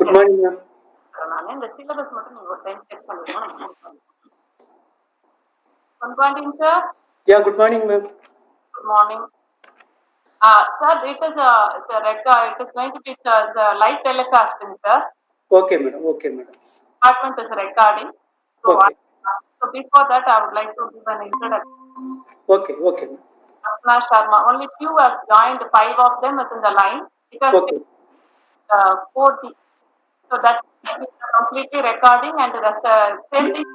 Good morning, ma'am. இந்த syllabus மட்டும் நீங்க ஒரு time check பண்ணிடுங்க. Good morning, sir. Yeah, good morning, ma'am. Good morning. Sir, it's a record. It is going to be a live telecasting, sir. Okay, madam. Okay, madam. Department is recording. So, Okay. So before that, I would like to give an introduction. Okay, okay, ma'am. Only few has joined. 5 of them is in the line because Okay. 40. So that is completely recording and the same thing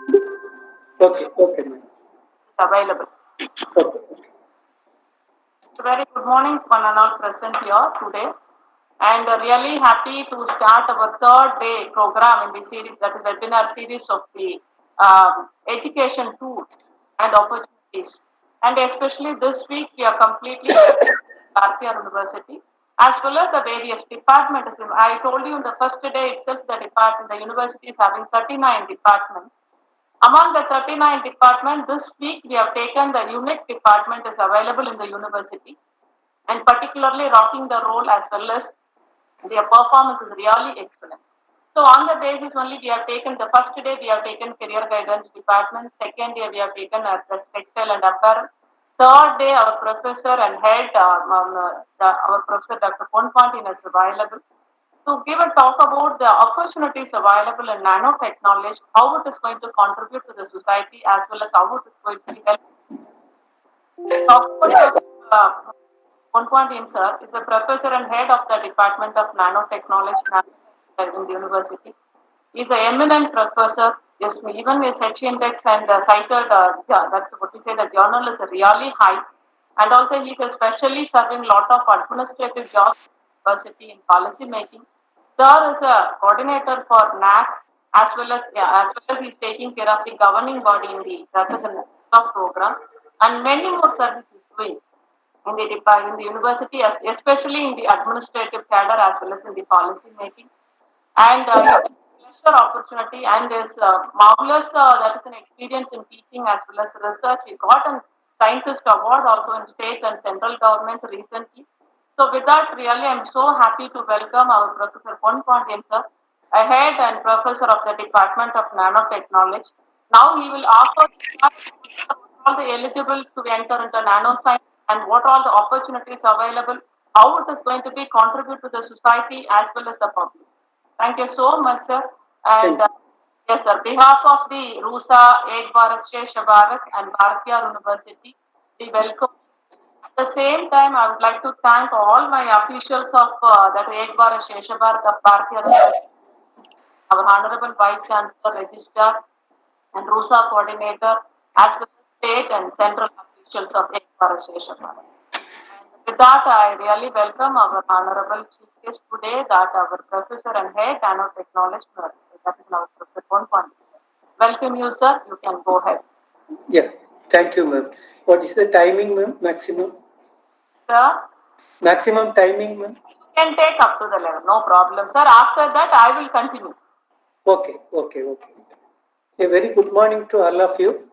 Okay, okay, ma'am. is available. Okay, okay. So very good morning, one and all present here today. And really happy to start our third day program in the series, that is webinar series of the education tools and opportunities. And especially this week, we are completely Bharathiar University, as well as the various departments. I told you in the first day itself, the university is having 39 departments. Among the 39 departments, this week we have taken the unique department is available in the university, and particularly rocking the role as well as their performance is really excellent. So on the basis only we have taken the first day we have taken career guidance department, second day we have taken the textile and apparel, third day our professor and head our professor Dr. Ponpantin is available to give a talk about the opportunities available in nanotechnology, how it is going to contribute to the society as well as how it is going to help. Ponpantin sir is a professor and head of the Department of Nanotechnology in the university. He is an eminent professor. Yes, even his H index and cited, that's what we say, the journal is really high. And also he is especially serving lot of administrative jobs in the university in policy making. Sir is a coordinator for NAC as well as he is taking care of the governing body in the program and many more services doing in the university, especially in the administrative cadre as well as in the policy making. And pleasure opportunity and is marvelous. That is an experience in teaching as well as research. He got a scientist award also in state and central government recently. So with that, really, I'm so happy to welcome our Professor Ponpantin sir, a head and professor of the Department of Nanotechnology. Now he will offer all the eligible to enter into nanoscience and what all the opportunities available, how it is going to be contribute to the society as well as the public. Thank you so much, sir. And yes, sir, behalf of the RUSA, Ek Bharat Shreshtha Bharat and Bharathiar University, we welcome. At the same time, I would like to thank all my officials of that Ek Bharat Shreshtha Bharat of Bharathiar University, our Honorable Vice Chancellor, Registrar, and RUSA Coordinator, as well as state and central officials of Ek Bharat Shreshtha Bharat. With that, I really welcome our Honorable Chief Guest today, that our Professor and Head Nanotechnology, that is now Professor Ponpantin. Welcome you, sir. You can go ahead. Yeah, thank you, ma'am. What is the timing, ma'am? Maximum? Sir? Maximum timing, ma'am? You can take up to the level, no problem, sir. After that, I will continue. Okay. A very good morning to all of you.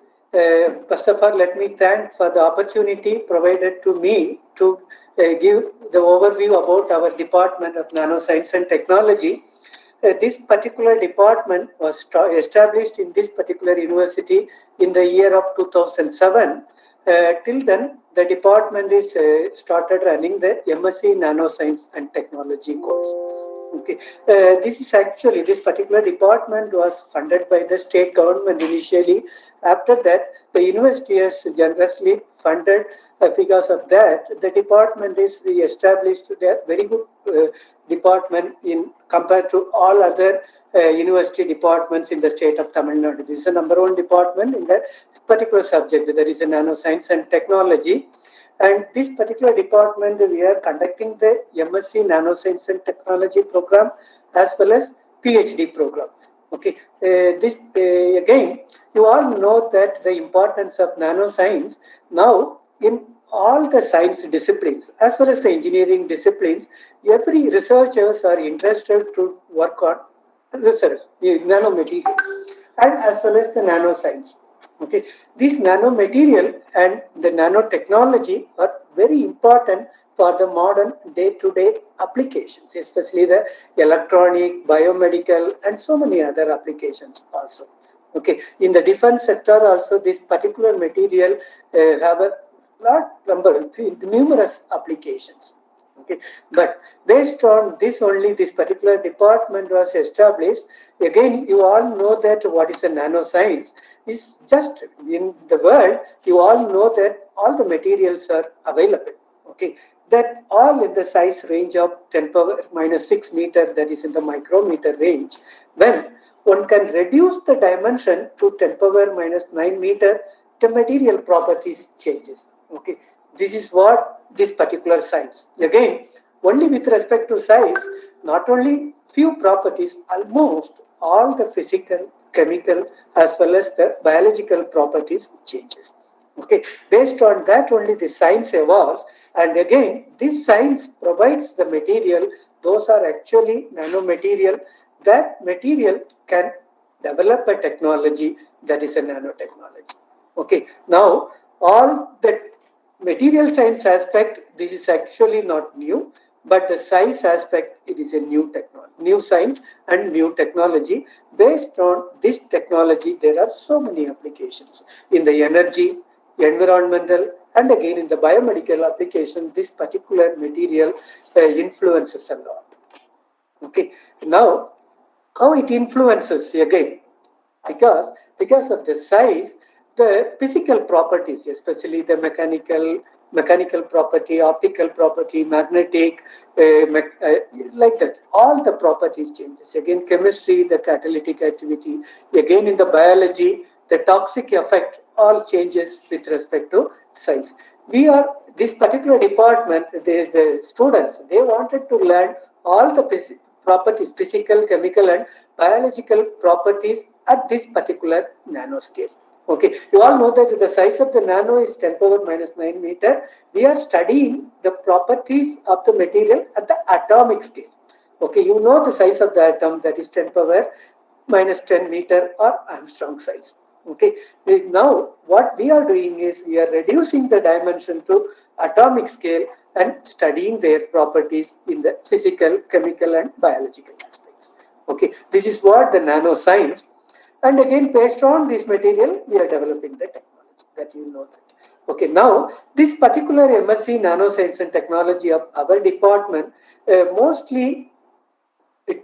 First of all, let me thank for the opportunity provided to me to give the overview about our Department of Nanoscience and Technology. This particular department was established in this particular university in the year of 2007. Till then, the department is started running the MSc Nanoscience and Technology course. Okay, this particular department was funded by the state government initially. After that, the university has generously funded. Because of that, the department is established a very good department in compared to all other university departments in the state of Tamil Nadu. This is the number one department in the particular subject. There is a nanoscience and technology. And this particular department, we are conducting the MSc Nanoscience and Technology program as well as PhD program. Okay, again, you all know that the importance of nanoscience now in all the science disciplines as well as the engineering disciplines. Every researchers are interested to work on research, nanomaterial, and as well as the nanoscience. Okay, this nanomaterial and the nanotechnology are very important for the modern day-to-day applications, especially the electronic, biomedical, and so many other applications also. Okay, in the defense sector also, this particular material have a numerous applications. Okay, but based on this only, this particular department was established. Again, you all know that what is a nanoscience is just in the world. You all know that all the materials are available. Okay, that all in the size range of 10 power minus 6 meter, that is in the micrometer range. When one can reduce the dimension to 10 power minus 9 meter, the material properties changes. Okay, this is what this particular science. Again, only with respect to size, not only few properties, almost all the physical, chemical, as well as the biological properties changes. Okay, based on that only the science evolves, and again, this science provides the material. Those are actually nanomaterial. That material can develop a technology that is a nanotechnology. Okay, now all the material science aspect, this is actually not new, but the size aspect, it is a new technology, new science and new technology. Based on this technology, there are so many applications in the energy, environmental, and again in the biomedical application. This particular material influences a lot. Okay, now how it influences again, because of the size, the physical properties, especially the mechanical property, optical property, magnetic, like that, all the properties changes. Again, chemistry, the catalytic activity. Again, in the biology, the toxic effect, all changes with respect to size. This particular department, the students, they wanted to learn all the properties, physical, chemical, and biological properties at this particular nanoscale. Okay, you all know that the size of the nano is 10 power minus 9 meter. We are studying the properties of the material at the atomic scale. Okay, you know the size of the atom, that is 10 power minus 10 meter or Armstrong size. Okay, now what we are doing is we are reducing the dimension to atomic scale and studying their properties in the physical, chemical, and biological aspects. Okay, this is what the nanoscience. And again, based on this material, we are developing the technology, that you know that. Okay, now this particular MSc Nanoscience and Technology of our department mostly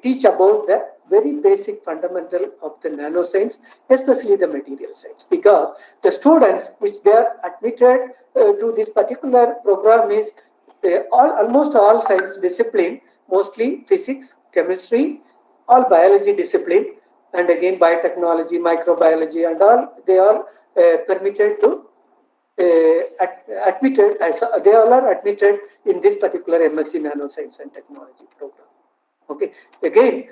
teach about the very basic fundamental of the nanoscience, especially the material science, because the students which they are admitted to this particular program is almost all science discipline, mostly physics, chemistry, all biology discipline, and again biotechnology, microbiology, and all, they are permitted to admitted, they all are admitted in this particular MSc Nanoscience and Technology program. Okay, again,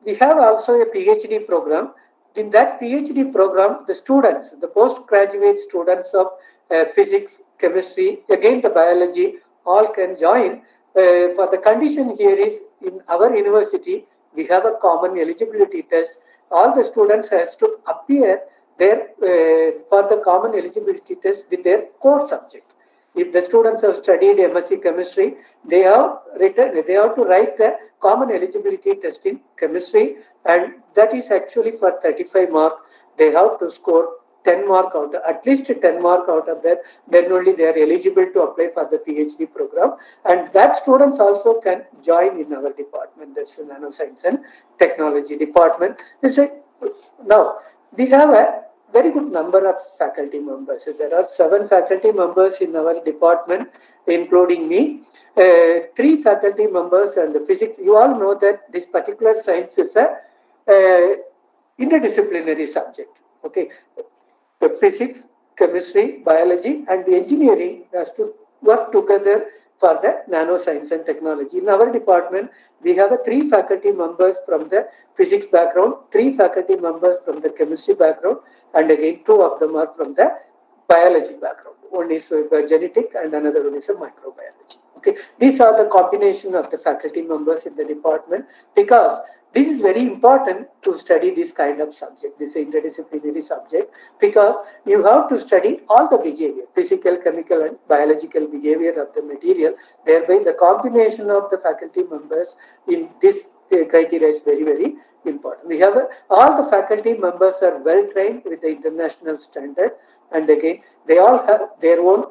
we have also a PhD program. In that PhD program, the students, the postgraduate students of physics, chemistry, again the biology, all can join. For the condition here is, in our university, we have a common eligibility test. All the students has to appear there for the common eligibility test with their core subject. If the students have studied MSc chemistry, they have to write the common eligibility test in chemistry, and that is actually for 35 mark. They have to score 10 mark out, at least 10 mark out of that. Then only they are eligible to apply for the PhD program, and that students also can join in our department. That's the Nanoscience and Technology department. Now we have a very good number of faculty members. There are 7 faculty members in our department, including me. 3 faculty members and the physics. You all know that this particular science is a interdisciplinary subject. Okay, the physics, chemistry, biology, and the engineering has to work together for the nanoscience and technology. In our department, we have 3 faculty members from the physics background, 3 faculty members from the chemistry background, and again 2 of them are from the biology background. One is genetic and another one is a microbiology. Okay, these are the combination of the faculty members in the department, because this is very important to study this kind of subject, this interdisciplinary subject, because you have to study all the behavior, physical, chemical, and biological behavior of the material. Thereby, the combination of the faculty members in this criteria is very, very important. We have all the faculty members are well trained with the international standard, and again, they all have their own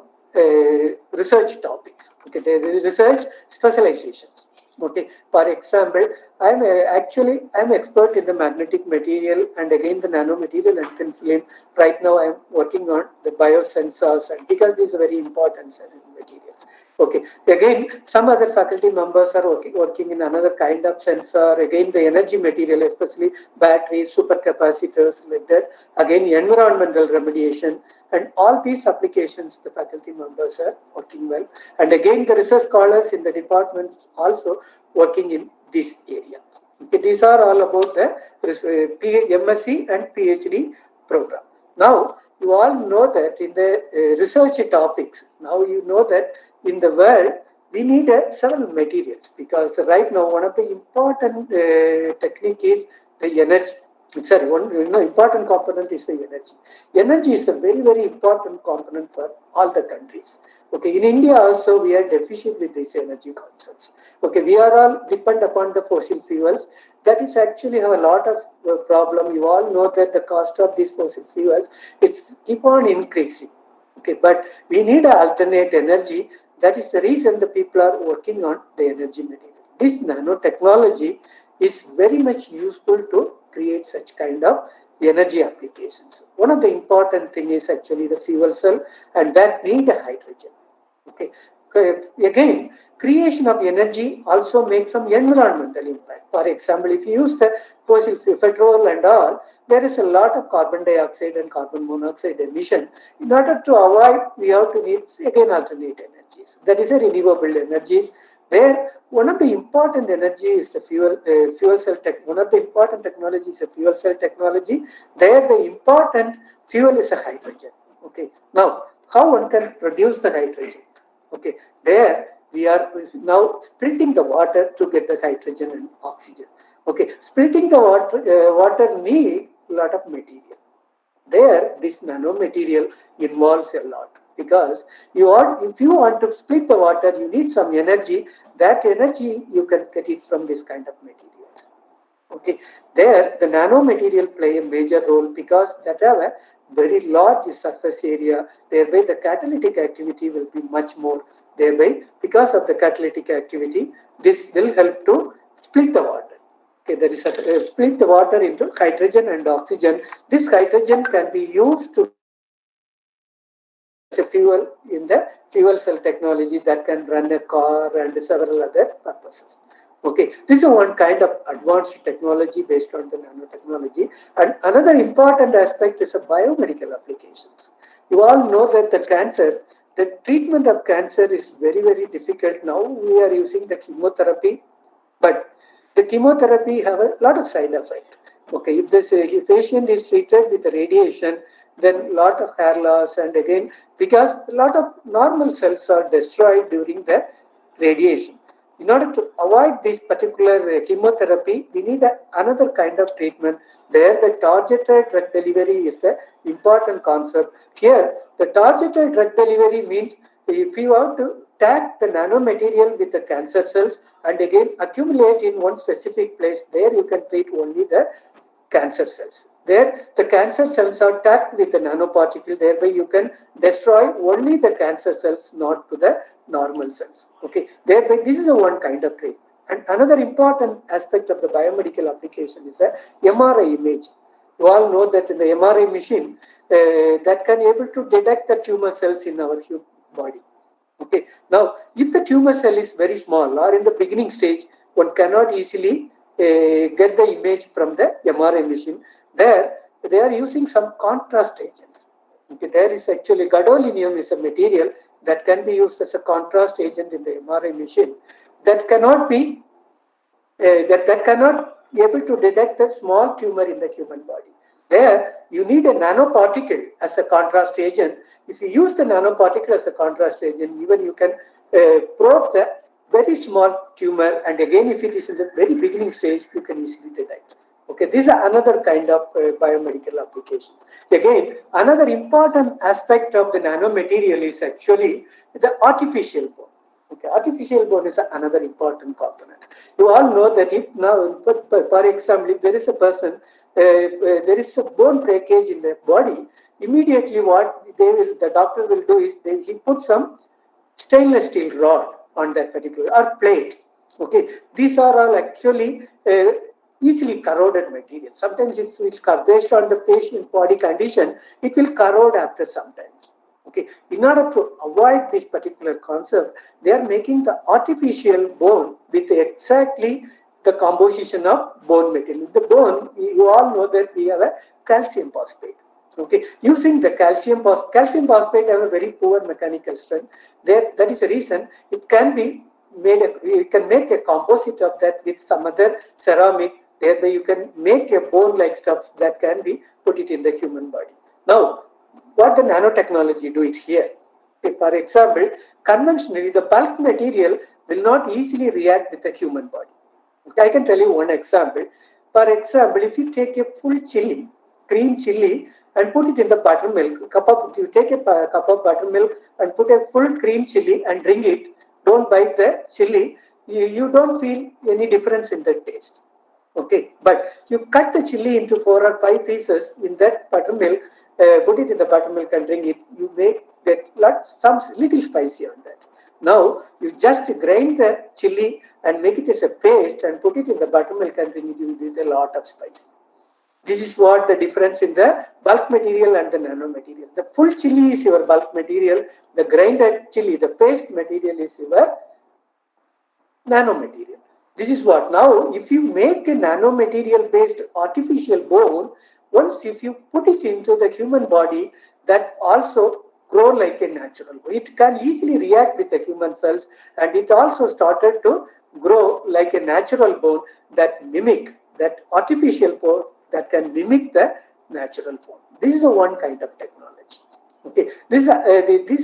research topics. Okay, there is research specializations. Okay, for example, I'm expert in the magnetic material and again the nanomaterial and thin film. Right now, I'm working on the biosensors, and because these are very important materials. Okay, again, some other faculty members are working in another kind of sensor. Again, the energy material, especially batteries, supercapacitors, like that. Again, environmental remediation, and all these applications, the faculty members are working well. And again, the research scholars in the departments also working in this area. Okay, these are all about the MSc and PhD program. Now, you all know that in the research topics, now you know that in the world, we need several materials, because right now one of the important technique is the energy. Sorry, one important component is the energy. Energy is a very, very important component for all the countries. Okay, in India also we are deficient with these energy concepts. Okay, we are all depend upon the fossil fuels. That is actually have a lot of problem. You all know that the cost of these fossil fuels, it's keep on increasing. Okay, but we need an alternate energy. That is the reason the people are working on the energy material. This nanotechnology is very much useful to create such kind of energy applications. One of the important thing is actually the fuel cell, and that need a hydrogen. Okay. Again, creation of energy also makes some environmental impact. For example, if you use the fossil fuel, petrol and all, there is a lot of carbon dioxide and carbon monoxide emission. In order to avoid, we have to need again alternate energies. That is a renewable energies. There, one of the important energy is the fuel cell tech. One of the important technologies is the fuel cell technology. There, the important fuel is a hydrogen. Okay. Now, how one can produce the hydrogen? Okay. There, we are now splitting the water to get the hydrogen and oxygen. Okay. Splitting the water need a lot of material. There, this nanomaterial involves a lot, because if you want to split the water, you need some energy. That energy you can get it from this kind of materials. Okay, there the nanomaterial play a major role, because that have a very large surface area. Thereby, the catalytic activity will be much more. Thereby, because of the catalytic activity, this will help to split the water. Okay, there is split the water into hydrogen and oxygen. This hydrogen can be used to as a fuel in the fuel cell technology that can run a car and several other purposes. Okay, this is one kind of advanced technology based on the nanotechnology. And another important aspect is the biomedical applications. You all know that the treatment of cancer is very, very difficult. Now we are using the chemotherapy, but the chemotherapy have a lot of side effects. Okay, if this patient is treated with radiation, then lot of hair loss, and again, because a lot of normal cells are destroyed during the radiation. In order to avoid this particular chemotherapy, we need another kind of treatment. There, the targeted drug delivery is the important concept. Here, the targeted drug delivery means if you have to tag the nanomaterial with the cancer cells and again accumulate in one specific place, there you can treat only the cancer cells. There, the cancer cells are tagged with the nanoparticle. Thereby, you can destroy only the cancer cells, not to the normal cells. Okay. Thereby, this is a one kind of treatment. And another important aspect of the biomedical application is the MRI image. You all know that in the MRI machine, that can able to detect the tumor cells in our human body. Okay. Now, if the tumor cell is very small or in the beginning stage, one cannot easily get the image from the MRI machine. There, they are using some contrast agents. Okay, there is actually gadolinium is a material that can be used as a contrast agent in the MRI machine. That cannot be that cannot be able to detect the small tumor in the human body. There, you need a nanoparticle as a contrast agent. If you use the nanoparticle as a contrast agent, even you can probe the very small tumor, and again, if it is in the very beginning stage, you can easily detect. Okay, this is another kind of biomedical application. Again, another important aspect of the nanomaterial is actually the artificial bone. Okay, artificial bone is another important component. You all know that if now, for example, if there is a person, there is a bone breakage in the body, immediately what the doctor will do is he put some stainless steel rod on that particular or plate. Okay, these are all actually easily corroded material. Sometimes it will, based on the patient body condition, it will corrode after some time. Okay, in order to avoid this particular concept, they are making the artificial bone with exactly the composition of bone material. The bone, you all know that we have a calcium phosphate. Okay, using the calcium phosphate have a very poor mechanical strength. That is the reason it can be made. You can make a composite of that with some other ceramic. Thereby, you can make a bone-like stuff that can be put it in the human body. Now, what the nanotechnology do it here? For example, conventionally, the bulk material will not easily react with the human body. Okay, I can tell you one example. For example, if you take a full chili, green chili, and put it in the buttermilk, you take a cup of buttermilk and put a full cream chili and drink it, don't bite the chili, you don't feel any difference in the taste. Okay, but you cut the chili into 4 or 5 pieces in that buttermilk, put it in the buttermilk and drink it, you may get some little spicy on that. Now, you just grind the chili and make it as a paste and put it in the buttermilk and drink it, you get a lot of spice. This is what the difference in the bulk material and the nanomaterial. The full chili is your bulk material, the grinded chili, the paste material is your nanomaterial. This is what. Now, if you make a nanomaterial based artificial bone, once if you put it into the human body, that also grow like a natural bone. It can easily react with the human cells, and it also started to grow like a natural bone that mimic that artificial bone that can mimic the natural bone. This is the one kind of technology. Okay, these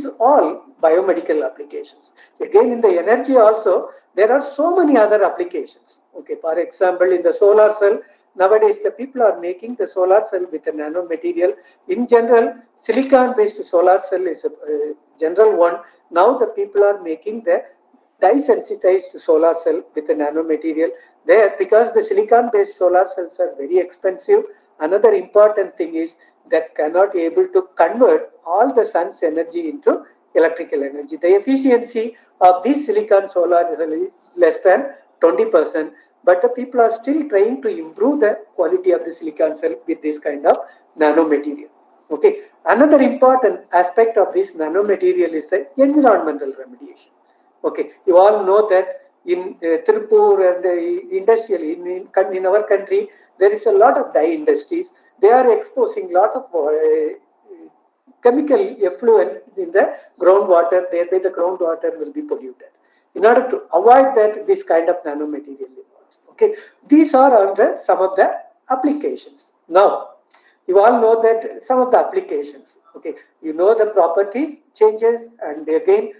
are all biomedical applications. Again, in the energy also, there are so many other applications. Okay, for example, in the solar cell, nowadays the people are making the solar cell with a nanomaterial. In general, silicon-based solar cell is a general one. Now the people are making the dye-sensitized solar cell with a nanomaterial. There, because the silicon-based solar cells are very expensive, another important thing is that cannot able to convert all the sun's energy into electrical energy. The efficiency of this silicon solar is less than 20%, but the people are still trying to improve the quality of the silicon cell with this kind of nanomaterial. Okay, another important aspect of this nanomaterial is the environmental remediation. Okay, you all know that in Tirupur and industrial in our country, there is a lot of dye industries. They are exposing a lot of chemical effluent in the groundwater. Thereby, the groundwater will be polluted. In order to avoid that, this kind of nanomaterial involves. Okay, these are all some of the applications. Now, you all know that some of the applications. Okay, you know the properties changes, and again,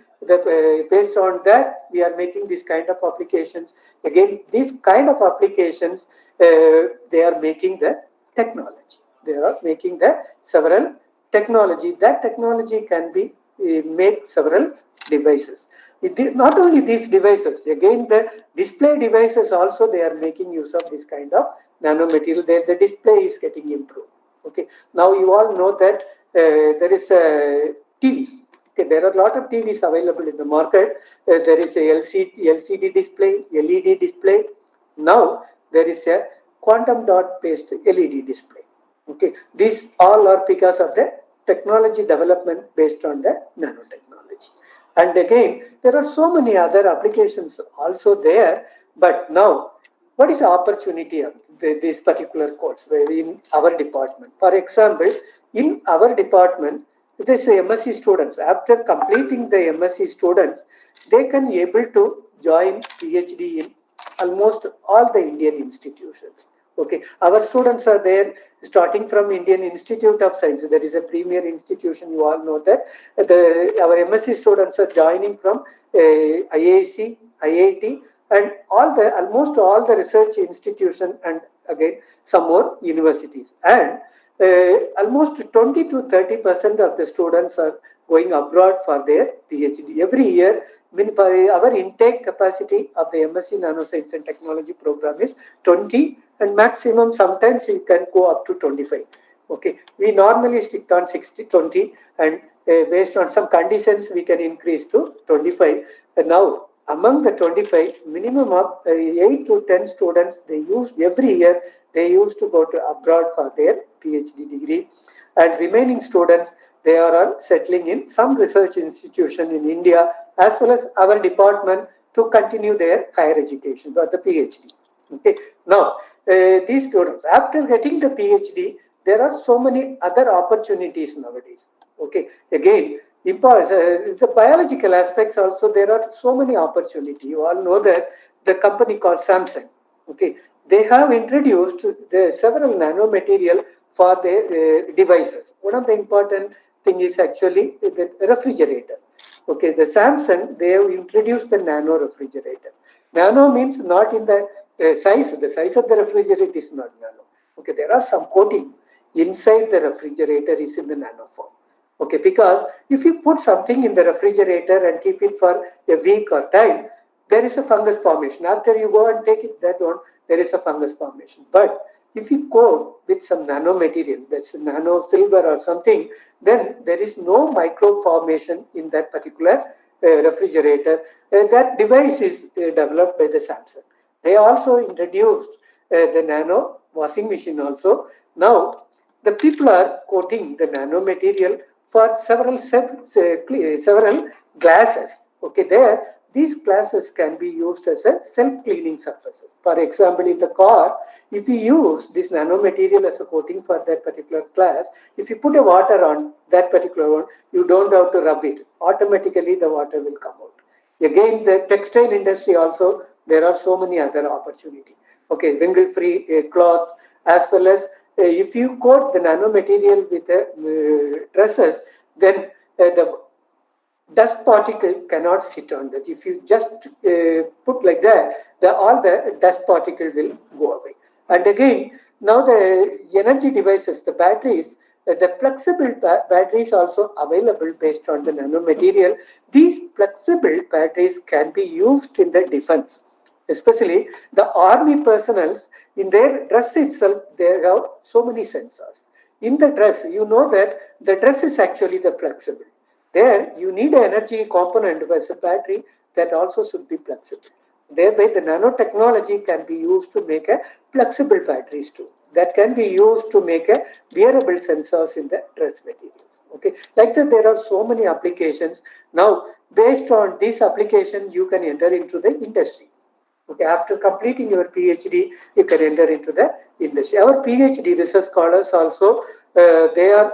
based on that, we are making this kind of applications. Again, these kind of applications, they are making the technology. They are making the several technology. That technology can be make several devices. Not only these devices, again the display devices also they are making use of this kind of nanomaterial. The display is getting improved. Okay. Now you all know that there is a TV. Okay, there are a lot of TVs available in the market. There is a LCD display, LED display. Now there is a quantum dot based LED display. Okay, these all are because of the technology development based on the nanotechnology. And again, there are so many other applications also there. But now, what is the opportunity of this particular course in our department? For example, in our department, this MSc students, after completing the MSc students, they can able to join PhD in almost all the Indian institutions. Okay, our students are there starting from Indian Institute of Science. That is a premier institution. You all know that. Our MSc students are joining from IAC, IIT, and almost all the research institution, and again some more universities. And almost 20 to 30% of the students are going abroad for their PhD every year. Our intake capacity of the MSc Nanoscience and Technology program is 20, and maximum sometimes it can go up to 25. Okay, we normally stick on 60, 20, and based on some conditions we can increase to 25. And now among the 25, minimum of 8 to 10 students, they use every year, they used to go to abroad for their PhD degree, and remaining students, they are all settling in some research institution in India as well as our department to continue their higher education or the PhD. Okay. Now, these students, after getting the PhD, there are so many other opportunities nowadays. Okay. Again, the biological aspects also, there are so many opportunities. You all know that the company called Samsung. Okay. They have introduced the several nanomaterial for their devices. One of the important thing is actually the refrigerator. Okay, the Samsung, they have introduced the nano refrigerator. Nano means not in the size. The size of the refrigerator is not nano. Okay, there are some coating inside the refrigerator is in the nano form. Okay, because if you put something in the refrigerator and keep it for a week or time, there is a fungus formation. After you go and take it, that one, there is a fungus formation. But if you coat with some nanomaterial, that's nano silver or something, then there is no micro formation in that particular refrigerator. That device is developed by the Samsung. They also introduced the nano washing machine also. Now, the people are coating the nanomaterial for several glasses. Okay, there these glasses can be used as a self-cleaning surfaces. For example, in the car, if you use this nanomaterial as a coating for that particular glass, if you put a water on that particular one, you don't have to rub it. Automatically, the water will come out. Again, the textile industry also, there are so many other opportunities. Okay, wrinkle-free cloths, as well as if you coat the nanomaterial with dresses, then the dust particle cannot sit on that. If you just put like that, all the dust particle will go away. And again, now the energy devices, the batteries, the flexible batteries also available based on the nanomaterial. These flexible batteries can be used in the defense. Especially the army personnels, in their dress itself, they have so many sensors. In the dress, you know that the dress is actually the flexible. There, you need an energy component as a battery that also should be flexible. Thereby, the nanotechnology can be used to make a flexible batteries too. That can be used to make a wearable sensors in the dress materials. Okay, like that, there are so many applications. Now, based on this application, you can enter into the industry. Okay, after completing your PhD, you can enter into the industry. Our PhD research scholars also, they are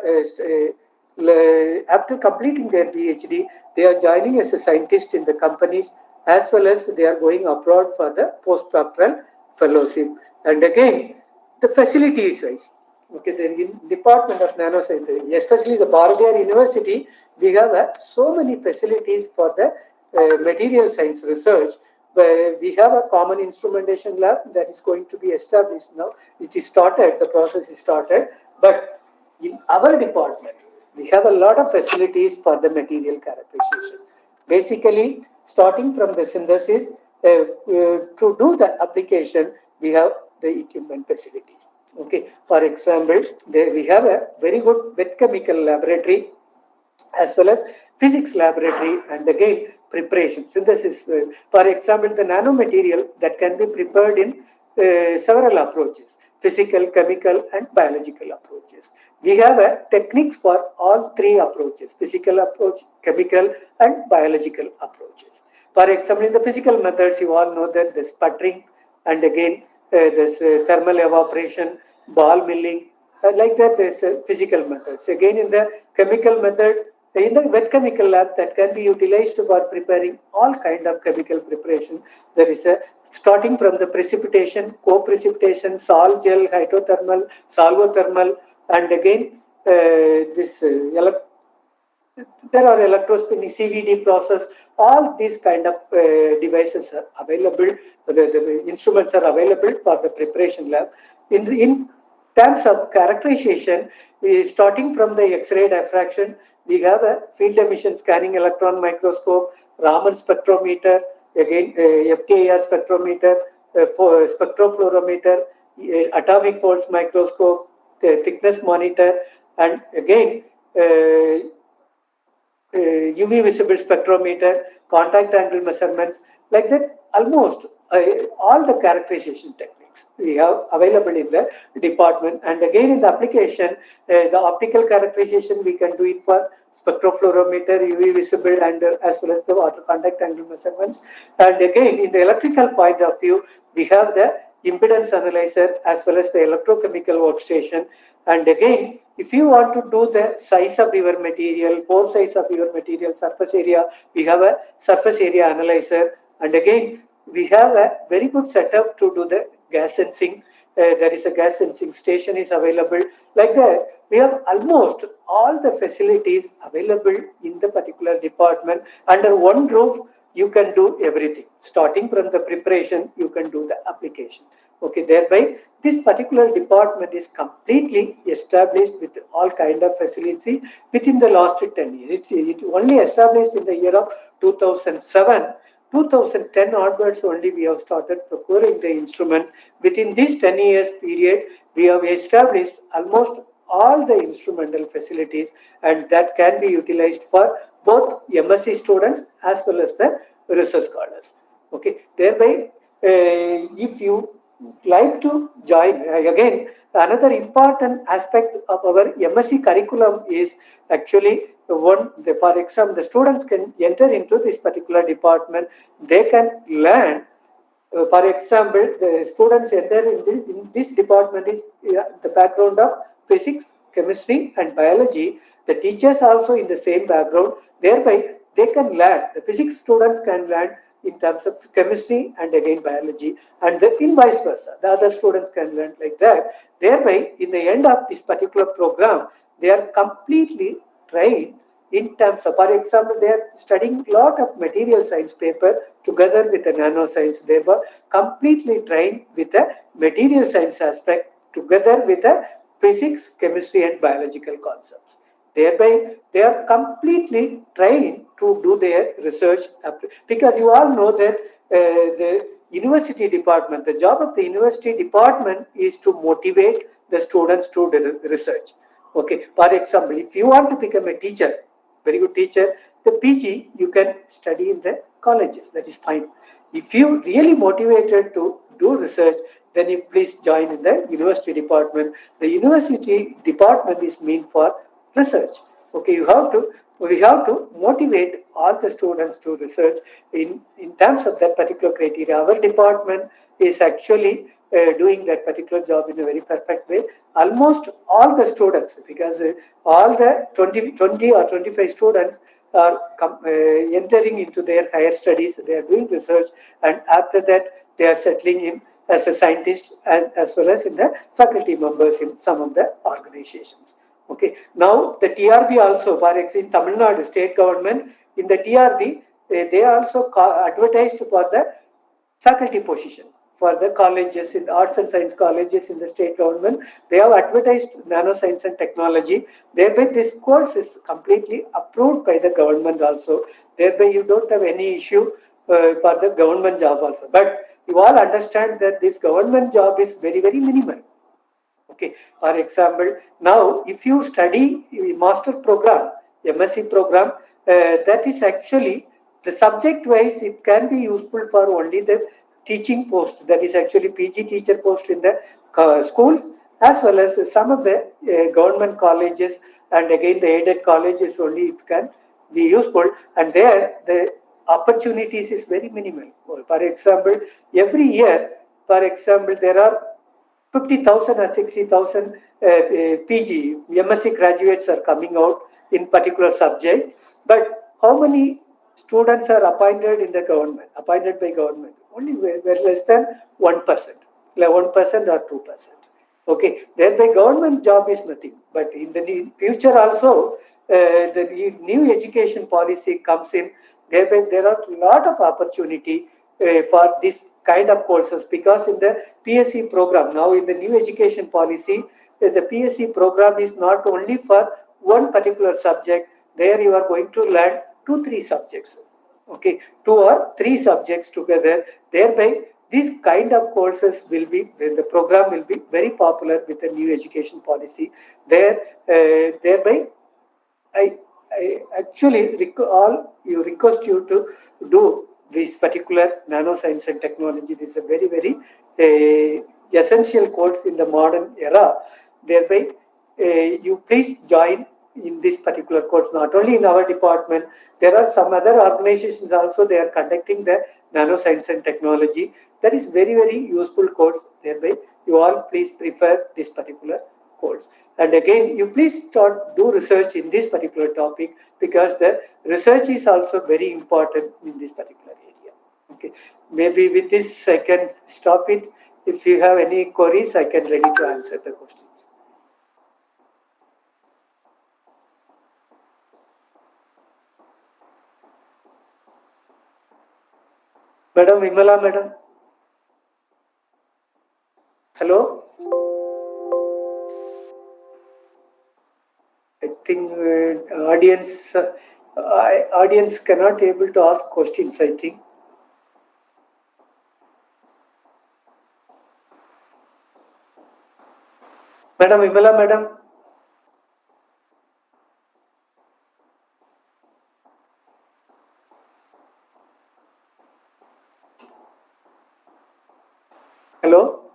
after completing their PhD, they are joining as a scientist in the companies, as well as they are going abroad for the postdoctoral fellowship. And again, the facilities wise, okay, the Department of Nanoscience, especially the Bharathiar University, we have so many facilities for the material science research. We have a common instrumentation lab that is going to be established now. It is started, the process is started, but in our department, we have a lot of facilities for the material characterization. Basically, starting from the synthesis, to do the application, we have the equipment facilities. Okay, for example, we have a very good wet chemical laboratory as well as physics laboratory, and again preparation synthesis. For example, the nanomaterial that can be prepared in several approaches: physical, chemical, and biological approaches. We have techniques for all three approaches: physical approach, chemical, and biological approaches. For example, in the physical methods, you all know that the sputtering, and again this thermal evaporation, ball milling, like that there's physical methods. Again, in the chemical method, in the wet chemical lab, that can be utilized for preparing all kind of chemical preparation. There is a starting from the precipitation, co-precipitation, sol gel, hydrothermal, solvothermal, and again this there are electrospinning CVD process. All these kind of devices are available. The instruments are available for the preparation lab. In terms of characterization, starting from the X-ray diffraction, we have a field emission scanning electron microscope, Raman spectrometer, again FTIR spectrometer, spectrofluorometer, atomic force microscope, the thickness monitor, and again UV visible spectrometer, contact angle measurements, like that. Almost all the characterization techniques we have available in the department. And again in the application, the optical characterization we can do it for spectrofluorometer, UV visible, and as well as the water contact angle measurements. And again in the electrical point of view, we have the impedance analyzer as well as the electrochemical workstation. And again, if you want to do the size of your material, pore size of your material, surface area, we have a surface area analyzer. And again, we have a very good setup to do the gas sensing. There is a gas sensing station is available. Like that, we have almost all the facilities available in the particular department. Under one roof, you can do everything. Starting from the preparation, you can do the application. Okay, thereby this particular department is completely established with all kind of facilities within the last 10 years. It only established in the year of 2007. 2010 onwards only we have started procuring the instruments. Within this 10 years period, we have established almost all the instrumental facilities, and that can be utilized for both MSc students as well as the research scholars. Okay, thereby if you like to join, again another important aspect of our MSc curriculum is actually for example, the students can enter into this particular department. They can learn. For example, the students enter in this department is the background of physics, chemistry, and biology. The teachers also in the same background. Thereby, they can learn. The physics students can learn in terms of chemistry and again biology, and in vice versa. The other students can learn like that. Thereby, in the end of this particular program, they are completely trained in terms of, for example, they are studying a lot of material science paper together with the nanoscience. They were completely trained with the material science aspect together with the physics, chemistry, and biological concepts. Thereby, they are completely trained to do their research. Because you all know that the university department, the job of the university department is to motivate the students to research. Okay, for example, if you want to become a teacher, very good teacher, the PG you can study in the colleges, that is fine. If you really motivated to do research, then you please join in the university department. The university department is meant for research. Okay, we have to motivate all the students to research in terms of that particular criteria. Our department is actually doing that particular job in a very perfect way. Almost all the students, because all the 20 or 25 students are entering into their higher studies, they are doing research, and after that they are settling in as a scientist and as well as in the faculty members in some of the organizations. Okay, now the TRB also, for example, in Tamil Nadu state government, in the TRB, they also advertised for the faculty position for the colleges, in the arts and science colleges in the state government. They have advertised nanoscience and technology. Thereby, this course is completely approved by the government also. Thereby, you don't have any issue for the government job also. But you all understand that this government job is very, very minimal. Okay, for example, now if you study a master program, MSc program, that is actually the subject wise, it can be useful for only the teaching post, that is actually PG teacher post in the schools, as well as some of the government colleges, and again the aided colleges only it can be useful, and there the opportunities is very minimal. For example, every year, for example, there are 50,000 or 60,000 PG, MSc graduates are coming out in particular subject. But how many students are appointed in the government, appointed by government? only very less than 1%, 1% or 2%. Okay, thereby government job is nothing. But in the future also, the new education policy comes in. Thereby there are a lot of opportunity for this kind of courses, because in the PSC program now, in the new education policy, the PSC program is not only for one particular subject. There you are going to learn 2-3 subjects. Okay, 2 or 3 subjects together. Thereby these kind of courses will be, the program will be very popular with the new education policy. Thereby I actually request you to do this particular nanoscience and technology. This is a very essential course in the modern era. Thereby, you please join in this particular course. Not only in our department, there are some other organizations also. They are conducting the nanoscience and technology. That is very useful course. Thereby, you all please prefer this particular course. And again, you please do research in this particular topic, because the research is also very important in this particular area. Okay, maybe with this I can stop it. If you have any queries, I can ready to answer the questions. Madam Vimala, madam. Hello. I think audience cannot able to ask questions, I think. Madam Vimala, madam. Hello.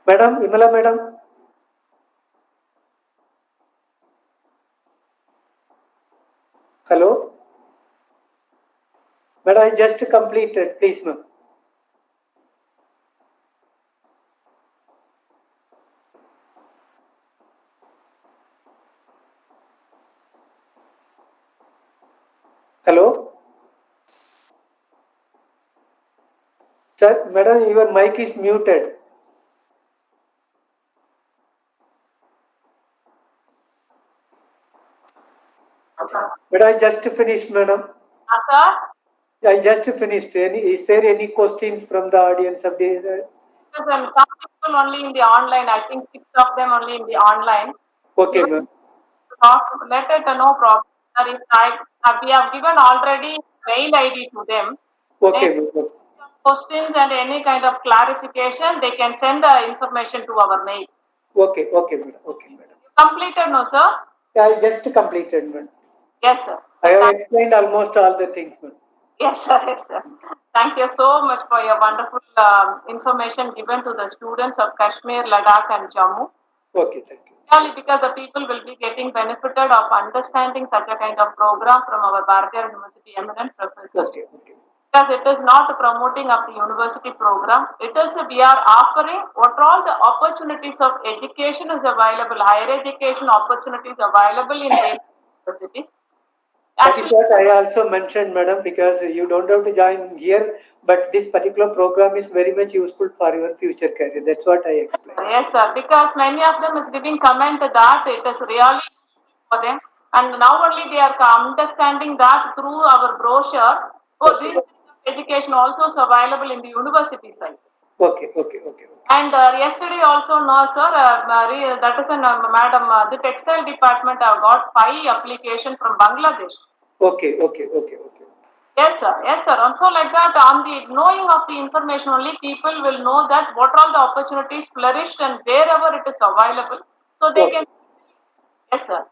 Madam Vimala, madam. Hello. But I just completed, please, ma'am. Hello? Sir, madam, your mic is muted. But I just finished, madam. Sir? I just finished. Is there any questions from the audience of the? Some people only in the online. I think 6 of them only in the online. Okay, ma'am. Let it no problem. Sir, if we have given already mail ID to them. Okay, ma'am. Questions and any kind of clarification, they can send the information to our mail. Okay, madam. Okay, madam. Completed, no, sir? Yeah, I just completed, madam. Yes, sir. I have explained almost all the things, madam. Yes, sir. Yes, sir. Thank you so much for your wonderful information given to the students of Kashmir, Ladakh, and Jammu. Okay, thank you. Really, because the people will be getting benefited of understanding such a kind of program from our Bharathiar University eminent professors. Okay. Because it is not promoting of the university program. It is we are offering what all the opportunities of education is available, higher education opportunities available in the universities. That is what I also mentioned, madam, because you don't have to join here, but this particular program is very much useful for your future career. That's what I explained. Yes, sir, because many of them is giving comment that it is really useful for them, and now only they are understanding that through our brochure. So this education also is available in the university side. Okay. And yesterday also, no, sir, that is madam, the textile department have got 5 application from Bangladesh. Okay. Yes, sir. Yes, sir. Also like that, on the knowing of the information only, people will know that what all the opportunities flourished and wherever it is available. So they can, yes, sir.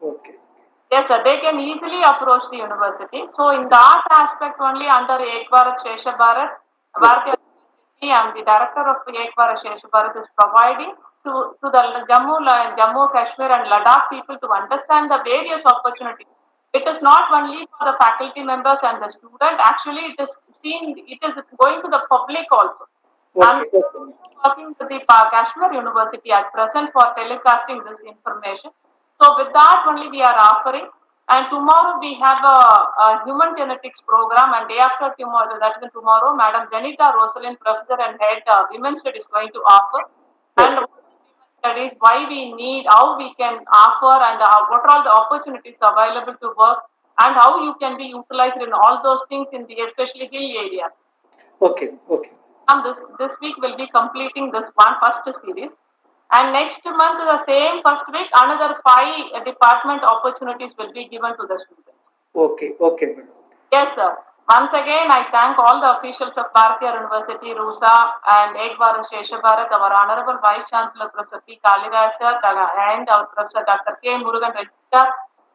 Okay. Yes, sir. They can easily approach the university. So in that aspect only, under Ek Bharat Shesha Bharat, Bharathiar and the director of Ek Bharat Shesha Bharat is providing to the Jammu, Kashmir and Ladakh people to understand the various opportunities. It is not only for the faculty members and the student. Actually, it is going to the public also. I'm working with the Kashmir University at present for telecasting this information. So with that only we are offering. And tomorrow we have a human genetics program, and day after tomorrow, that is tomorrow, Madam Janita Rosalind, Professor and Head Women's Studies, is going to offer. And studies, why we need, how we can offer, and what are all the opportunities available to work, and how you can be utilized in all those things in the especially hill areas. Okay, okay. And this week will be completing this first series. And next month, the same first week, another 5 department opportunities will be given to the students. Okay, okay, madam. Yes, sir. Once again, I thank all the officials of Bharathiar University, RUSA, and Ek Bharat Shesha Bharat, our Honorable Vice Chancellor, Professor P. Kalidas, and our Professor Dr. K. Murugan, Registrar,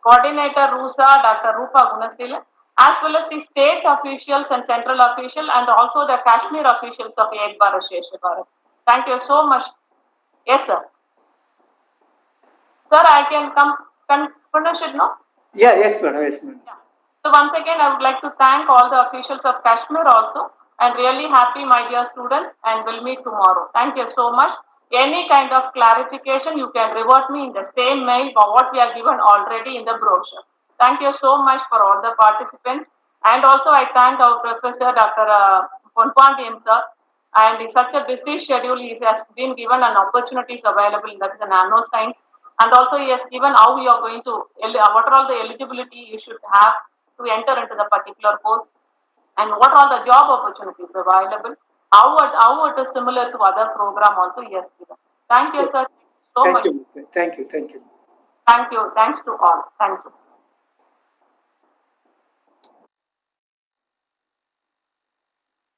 Coordinator, RUSA, Dr. Rupa Gunasil, as well as the state officials and central official, and also the Kashmir officials of Ek Bharat Shesha Bharat. Thank you so much. Yes, sir. Sir, I can finish it now? Yeah, yes, madam, yes, madam. Yeah. So once again, I would like to thank all the officials of Kashmir also, and really happy, my dear students, and we'll meet tomorrow. Thank you so much. Any kind of clarification, you can revert me in the same mail for what we are given already in the brochure. Thank you so much for all the participants. And also I thank our Professor Dr. Ponpandian sir, and in such a busy schedule, he has been given an opportunities available in the nanoscience, and also he has given how you are going to, what are all the eligibility you should have to enter into the particular course, and what are the job opportunities available, how it is similar to other program also he has given. Thank you, sir. So Thank much. you. Thank you. Thank you. Thank you. Thanks to all. Thank you.